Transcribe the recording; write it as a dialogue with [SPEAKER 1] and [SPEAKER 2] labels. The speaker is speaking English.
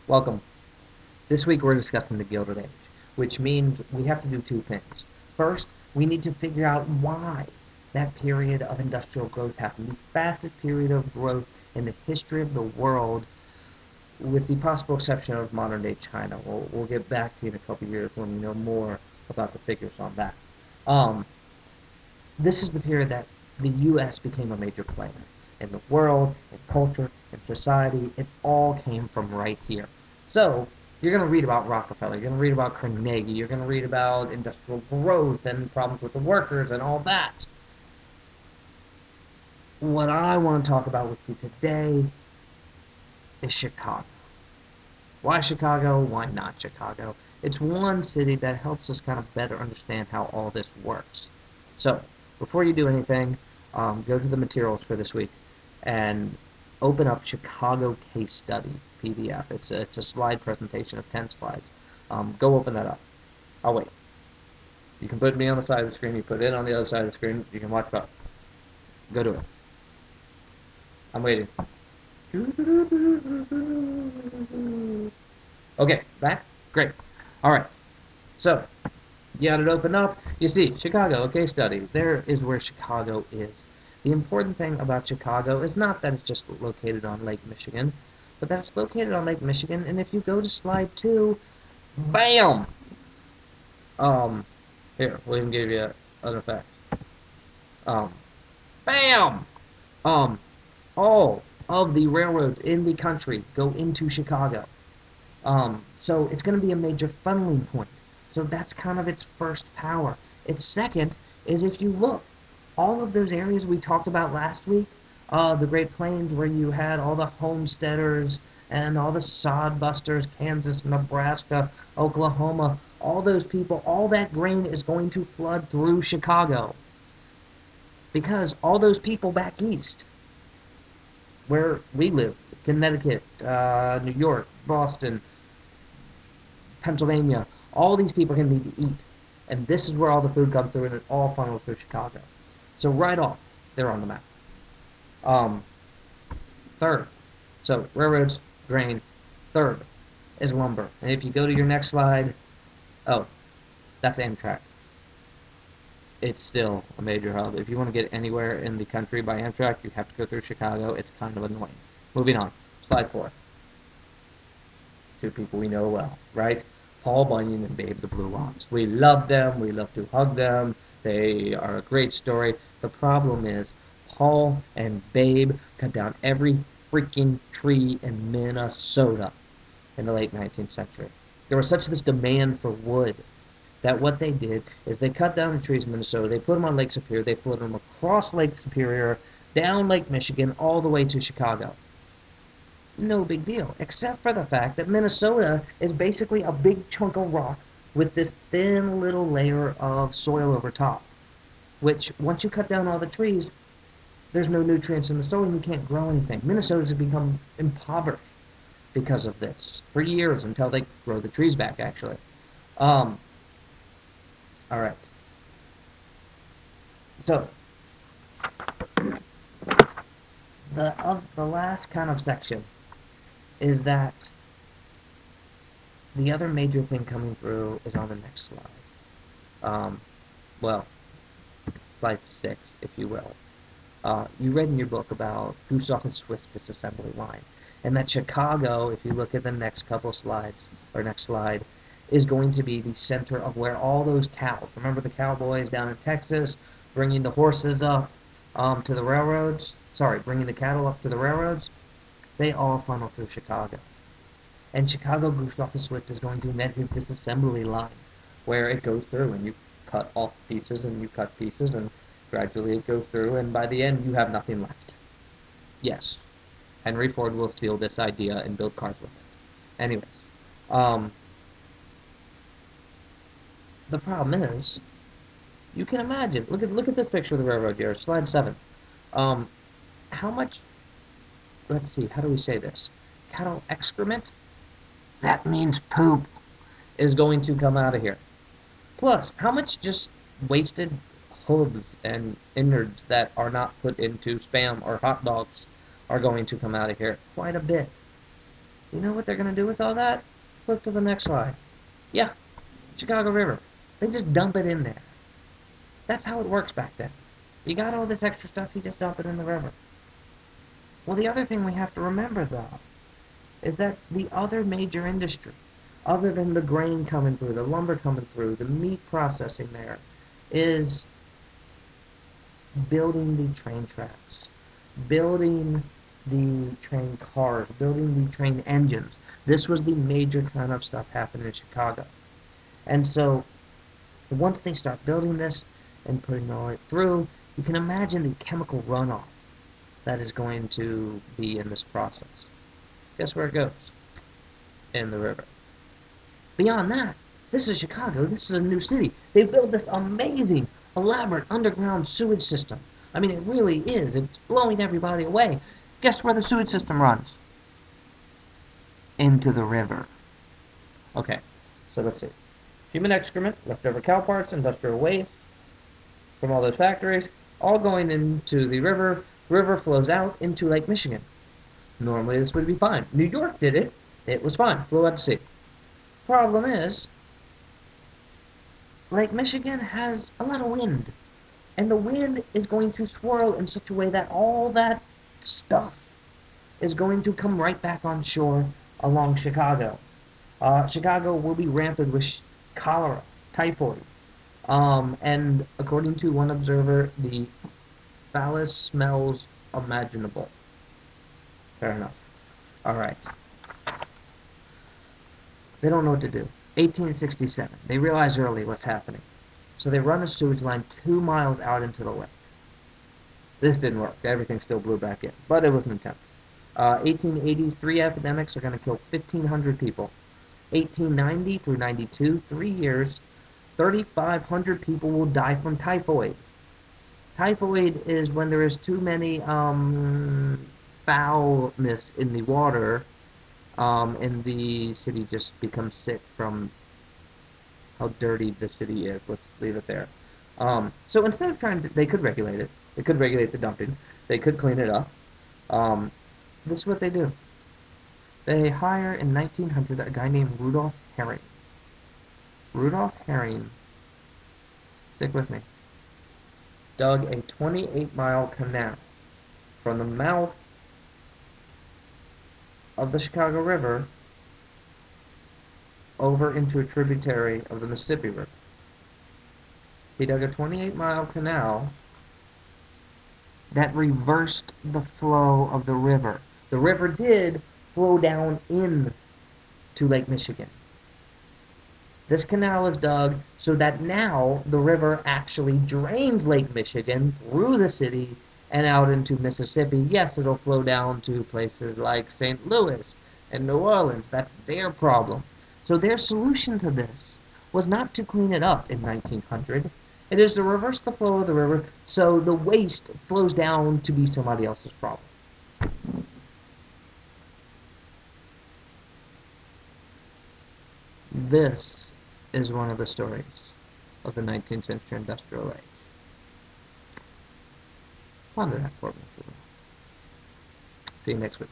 [SPEAKER 1] Welcome. This week we're discussing the Gilded Age, which means we have to do two things. First, we need to figure out why that period of industrial growth happened, the fastest period of growth in the history of the world, with the possible exception of modern day China. We'll get back to you in a couple of years when we know more about the figures on that. Um, this is the period that the U.S. became a major player in the world, in culture, in society. It all came from right here. So, you're going to read about Rockefeller, you're going to read about Carnegie, you're going to read about industrial growth and problems with the workers and all that. What I want to talk about with you today is Chicago. Why Chicago? Why not Chicago? It's one city that helps us kind of better understand how all this works. So, before you do anything, go to the materials for this week and open up Chicago Case Study PDF. It's a slide presentation of 10 slides. Go open that up. I'll wait. You can put me on the side of the screen. You put it on the other side of the screen. You can watch both. Go do it. I'm waiting. Okay, back? Great. All right. So, you got it open up. You see, Chicago, a case study. There is where Chicago is. The important thing about Chicago is not that it's just located on Lake Michigan, but that it's located on Lake Michigan, and if you go to slide 2, bam! Here, we'll even give you an effect. Bam! All of the railroads in the country go into Chicago. So it's going to be a major funneling point. So that's kind of its first power. Its second is if you look, all of those areas we talked about last week, the Great Plains where you had all the homesteaders and all the sod busters, Kansas, Nebraska, Oklahoma, all those people, all that grain is going to flood through Chicago. Because all those people back east, where we live, Connecticut, New York, Boston, Pennsylvania, all these people are going to need to eat. And this is where all the food comes through, and it all funnels through Chicago. So right off, they're on the map. Third, so railroads, grain. Third is lumber. And if you go to your next slide, oh, that's Amtrak. It's still a major hub. If you want to get anywhere in the country by Amtrak, you have to go through Chicago. It's kind of annoying. Moving on. Slide 4. Two people we know well, right? Paul Bunyan and Babe the Blue Ox. We love them. We love to hug them. They are a great story. The problem is Paul and Babe cut down every freaking tree in Minnesota in the late 19th century. There was such this demand for wood that what they did is they cut down the trees in Minnesota, they put them on Lake Superior, they floated them across Lake Superior, down Lake Michigan, all the way to Chicago. No big deal, except for the fact that Minnesota is basically a big chunk of rock with this thin little layer of soil over top, which, once you cut down all the trees, there's no nutrients in the soil and you can't grow anything. Minnesota's become impoverished because of this for years until they grow the trees back, actually. All right. So, the last kind of section is that the other major thing coming through is on the next slide. Well, slide 6, if you will. You read in your book about Gustav and Swift's disassembly line, and that Chicago, if you look at the next couple slides, or next slide, is going to be the center of where all those cows, remember the cowboys down in Texas, bringing the horses up to the railroads, bringing the cattle up to the railroads, they all funnel through Chicago. And Chicago Gustav and Swift is going to invent his disassembly line, where it goes through and you cut off pieces and you cut pieces and gradually it goes through and by the end you have nothing left. Yes, Henry Ford will steal this idea and build cars with it. Anyways, the problem is, you can imagine, look at this picture of the railroad here, slide 7. How much, let's see, how do we say this? Cattle excrement? That means poop is going to come out of here. Plus, how much just wasted hooves and innards that are not put into Spam or hot dogs are going to come out of here? Quite a bit. You know what they're going to do with all that? Flip to the next slide. Yeah, Chicago River. They just dump it in there. That's how it works back then. You got all this extra stuff, you just dump it in the river. Well, the other thing we have to remember, though, is that the other major industry, other than the grain coming through, the lumber coming through, the meat processing there, is building the train tracks, building the train cars, building the train engines. This was the major kind of stuff happening in Chicago. And so once they start building this and putting all it through, you can imagine the chemical runoff that is going to be in this process. Guess where it goes? In the river. Beyond that, this is Chicago. This is a new city. They built this amazing, elaborate underground sewage system. I mean, it really is. It's blowing everybody away. Guess where the sewage system runs? Into the river. Okay, so let's see. Human excrement, leftover cow parts, industrial waste from all those factories, all going into the river. River flows out into Lake Michigan. Normally this would be fine. New York did it. It was fine. Flew out to sea. Problem is, Lake Michigan has a lot of wind. And the wind is going to swirl in such a way that all that stuff is going to come right back on shore along Chicago. Chicago will be rampant with cholera, typhoid, and according to one observer, the foulest smells imaginable. Fair enough. All right. They don't know what to do. 1867. They realize early what's happening. So they run a sewage line 2 miles out into the lake. This didn't work. Everything still blew back in. But it was an attempt. 1883 epidemics are going to kill 1,500 people. 1890 through 92, 3 years, 3,500 people will die from typhoid. Typhoid is when there is too many foulness in the water, and the city just becomes sick from how dirty the city is. Let's leave it there. So instead of trying to, they could regulate it. They could regulate the dumping. They could clean it up. This is what they do. They hire in 1900 a guy named Rudolph Herring. Rudolph Herring, stick with me, dug a 28-mile canal from the mouth of the Chicago River over into a tributary of the Mississippi River. He dug a 28-mile canal that reversed the flow of the river. The river did flow down in to Lake Michigan. This canal is dug so that now the river actually drains Lake Michigan through the city and out into Mississippi. Yes, it'll flow down to places like St. Louis and New Orleans. That's their problem. So their solution to this was not to clean it up in 1900. It is to reverse the flow of the river so the waste flows down to be somebody else's problem. This is one of the stories of the 19th century industrial age. Ponder that for me. See you next week.